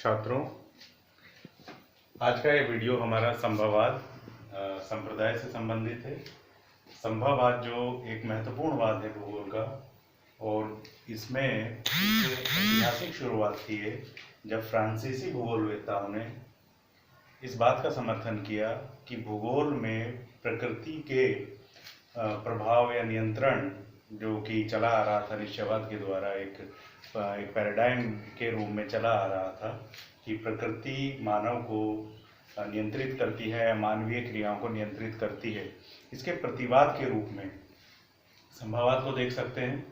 छात्रों, आज का ये वीडियो हमारा संभववाद संप्रदाय से संबंधित है। संभववाद जो एक महत्वपूर्ण वाद है भूगोल का, और इसमें ऐतिहासिक शुरुआत की है जब फ्रांसीसी भूगोलवेत्ताओं ने इस बात का समर्थन किया कि भूगोल में प्रकृति के प्रभाव या नियंत्रण जो कि चला आ रहा था निश्चयवाद के द्वारा, एक पैराडाइम के रूप में चला आ रहा था कि प्रकृति मानव को नियंत्रित करती है या मानवीय क्रियाओं को नियंत्रित करती है। इसके प्रतिवाद के रूप में संभववाद को देख सकते हैं।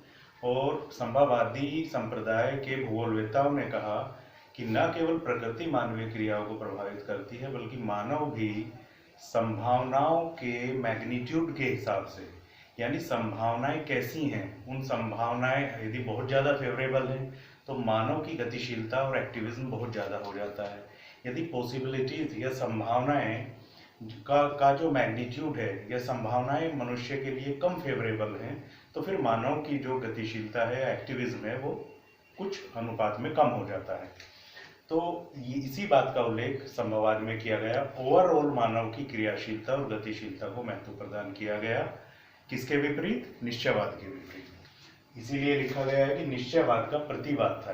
और संभववादी संप्रदाय के भूगोलवेत्ताओं ने कहा कि न केवल प्रकृति मानवीय क्रियाओं को प्रभावित करती है, बल्कि मानव भी संभावनाओं के मैग्नीट्यूड के हिसाब से, यानी संभावनाएं कैसी हैं, उन संभावनाएं यदि बहुत ज़्यादा फेवरेबल हैं तो मानव की गतिशीलता और एक्टिविज्म बहुत ज़्यादा हो जाता है। यदि पॉसिबिलिटीज या संभावनाएं का जो मैग्नीट्यूड है या संभावनाएं मनुष्य के लिए कम फेवरेबल हैं, तो फिर मानव की जो गतिशीलता है या एक्टिविज्म है वो कुछ अनुपात में कम हो जाता है। तो इसी बात का उल्लेख संभववाद में किया गया। ओवरऑल मानव की क्रियाशीलता और गतिशीलता को महत्व प्रदान किया गया। किसके विपरीत? निश्चयवाद के विपरीत। इसीलिए लिखा गया है कि निश्चयवाद का प्रतिवाद था।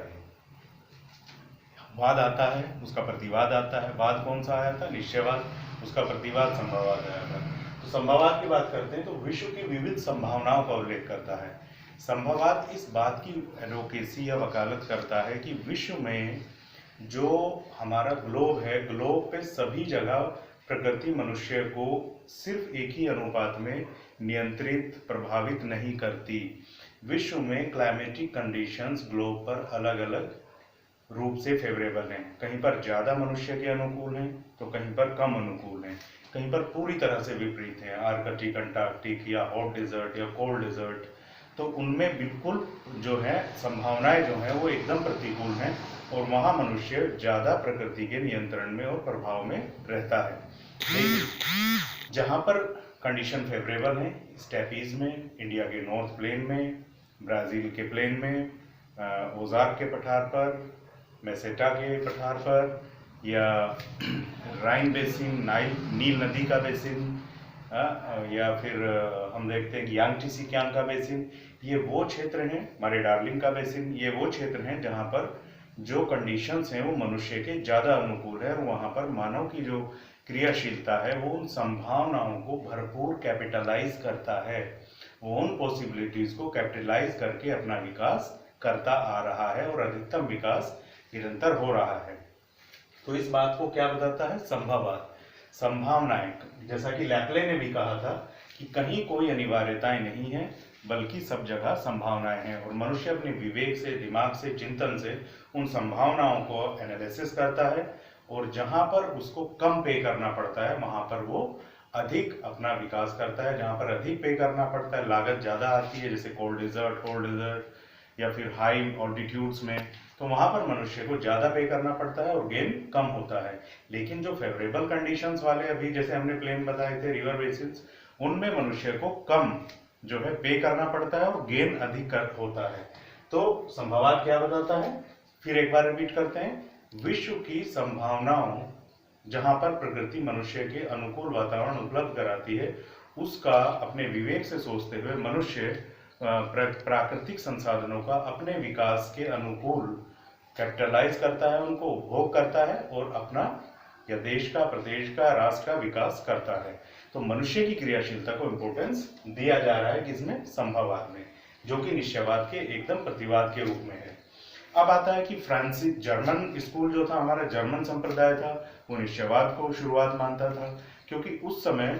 वाद आता है, उसका प्रतिवाद आता है। वाद कौन सा आया था? निश्चयवाद। उसका प्रतिवाद संभववाद आया था। तो संभववाद की बात करते हैं तो विश्व की विविध संभावनाओं का उल्लेख करता है। संभववाद इस बात की एडवोकेसी या वकालत करता है कि विश्व में जो हमारा ग्लोब है, ग्लोब पे सभी जगह प्रकृति मनुष्य को सिर्फ एक ही अनुपात में नियंत्रित प्रभावित नहीं करती। विश्व में क्लाइमेटिक कंडीशंस ग्लोब पर अलग अलग रूप से फेवरेबल हैं। कहीं पर ज़्यादा मनुष्य के अनुकूल हैं तो कहीं पर कम अनुकूल हैं, कहीं पर पूरी तरह से विपरीत हैं, आर्कटिक, अंटार्कटिक या हॉट डिजर्ट या कोल्ड डिजर्ट। तो उनमें बिल्कुल जो है संभावनाएं जो हैं वो एकदम प्रतिकूल हैं, और वहाँ मनुष्य ज़्यादा प्रकृति के नियंत्रण में और प्रभाव में रहता है। लेकिन जहाँ पर कंडीशन फेवरेबल है, स्टेपीज में, इंडिया के नॉर्थ प्लेन में, ब्राज़ील के प्लेन में, ओज़ार्क के पठार पर, मेसेटा के पठार पर, या राइन बेसिन, नील नदी का बेसिन, या फिर हम देखते हैं कि यांगटीसी-कियांग का बेसिन, ये वो क्षेत्र हैं, हमारे डार्लिंग का बेसिन, ये वो क्षेत्र हैं जहाँ पर जो कंडीशंस हैं वो मनुष्य के ज़्यादा अनुकूल है, और वहाँ पर मानव की जो क्रियाशीलता है वो उन संभावनाओं को भरपूर कैपिटलाइज करता है। वो उन पॉसिबिलिटीज़ को कैपिटलाइज करके अपना विकास करता आ रहा है, और अधिकतम विकास निरंतर हो रहा है। तो इस बात को क्या बताता है? संभववाद। संभावनाएं, जैसा कि लैपले ने भी कहा था कि कहीं कोई अनिवार्यताएं नहीं है, बल्कि सब जगह संभावनाएं हैं, और मनुष्य अपने विवेक से, दिमाग से, चिंतन से उन संभावनाओं को एनालिसिस करता है, और जहां पर उसको कम पे करना पड़ता है वहां पर वो अधिक अपना विकास करता है। जहां पर अधिक पे करना पड़ता है, लागत ज़्यादा आती है, जैसे कोल्ड डिजर्ट या फिर हाई ऑल्टीट्यूड्स में, तो वहां पर मनुष्य को ज़्यादा पे करना पड़ता है और गेन कम होता है। लेकिन जो फेवरेबल कंडीशंस वाले, अभी जैसे हमने प्लेन बताए थे, रिवर बेसिन्स, उनमें मनुष्य को कम जो है पे करना पड़ता है और गेन अधिक होता है। तो संभववाद क्या बताता है? फिर एक बार रिपीट करते हैं। विश्व की संभावनाओं जहां पर प्रकृति मनुष्य के अनुकूल वातावरण उपलब्ध कराती है, उसका अपने विवेक से सोचते हुए मनुष्य प्राकृतिक संसाधनों का अपने विकास के अनुकूल कैपिटलाइज करता है, उनको उपभोग करता है, और अपना या देश का, प्रदेश का, राष्ट्र का विकास करता है। तो मनुष्य की क्रियाशीलता को इम्पोर्टेंस दिया जा रहा है किसमें? संभववाद में, जो कि निश्चयवाद के एकदम प्रतिवाद के रूप में है। अब आता है कि फ्रांसीसी जर्मन स्कूल जो था, हमारा जर्मन संप्रदाय था, वो निश्चयवाद को शुरुआत मानता था, क्योंकि उस समय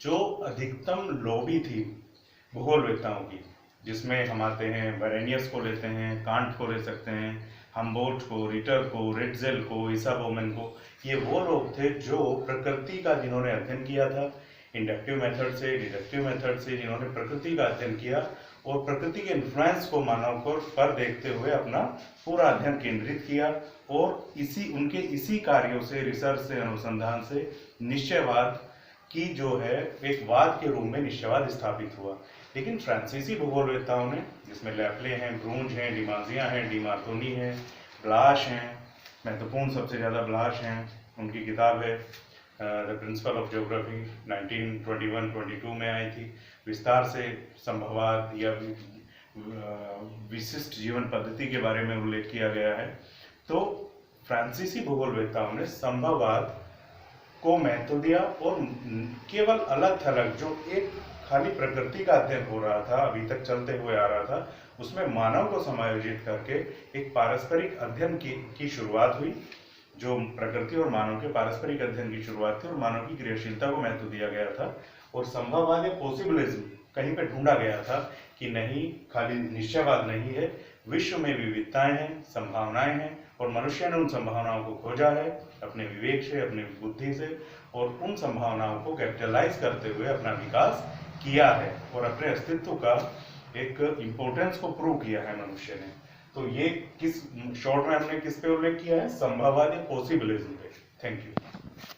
जो अधिकतम लॉबी थी भूगोलवेत्ताओं की, जिसमें हम आते हैं बेरेनियस को लेते हैं, कांट को ले सकते हैं, हम्बोल्ट को, रिटर को, रेटजेल को, इसाबोमेन को, ये वो लोग थे जो प्रकृति का जिन्होंने अध्ययन किया था, इंडक्टिव मेथड से, डिडक्टिव मेथड से, जिन्होंने प्रकृति का अध्ययन किया और प्रकृति के इन्फ्लुएंस को मानव को पर देखते हुए अपना पूरा अध्ययन केंद्रित किया, और उनके इसी कार्यों से, रिसर्च से, अनुसंधान से निश्चयवाद की जो है एक वाद के रूप में निश्चयवाद स्थापित हुआ। लेकिन फ्रांसीसी भूगोलवेत्ताओं ने, जिसमें लैपले हैं, ब्रूंज हैं, डिमाजिया हैं, डी मार्कोनी हैं, ब्लाश हैं, महत्वपूर्ण सबसे ज़्यादा अभिलाष हैं, उनकी किताब है द प्रिंसिपल ऑफ ज्योग्राफी, 1921-22 में आई थी। विस्तार से संभववाद या विशिष्ट जीवन पद्धति के बारे में उल्लेख किया गया है। तो फ्रांसीसी भूगोलवेत्ताओं ने संभववाद को महत्व दिया और केवल अलग थलग जो एक खाली प्रकृति का अध्ययन हो रहा था, अभी तक चलते हुए आ रहा था, उसमें मानव को समायोजित करके एक पारस्परिक अध्ययन की शुरुआत हुई, जो प्रकृति और मानव के पारस्परिक अध्ययन की शुरुआत थी और मानव की क्रियाशीलता को महत्व दिया गया था। और संभववाद या पॉसिबिलिज्म कहीं पे ढूंढा गया था कि नहीं, खाली निश्चयवाद नहीं है, विश्व में विविधताएं हैं, संभावनाएं हैं और मनुष्य ने उन संभावनाओं को खोजा है अपने विवेक से, अपनी बुद्धि से, और उन संभावनाओं को कैपिटलाइज करते हुए अपना विकास किया है और अपने अस्तित्व का एक इम्पोर्टेंस को प्रूव किया है मनुष्य ने। तो ये किस शॉर्ट में हमने किस पे उल्लेख किया है? संभववाद या पॉसिबिलिज्म पे। Thank you.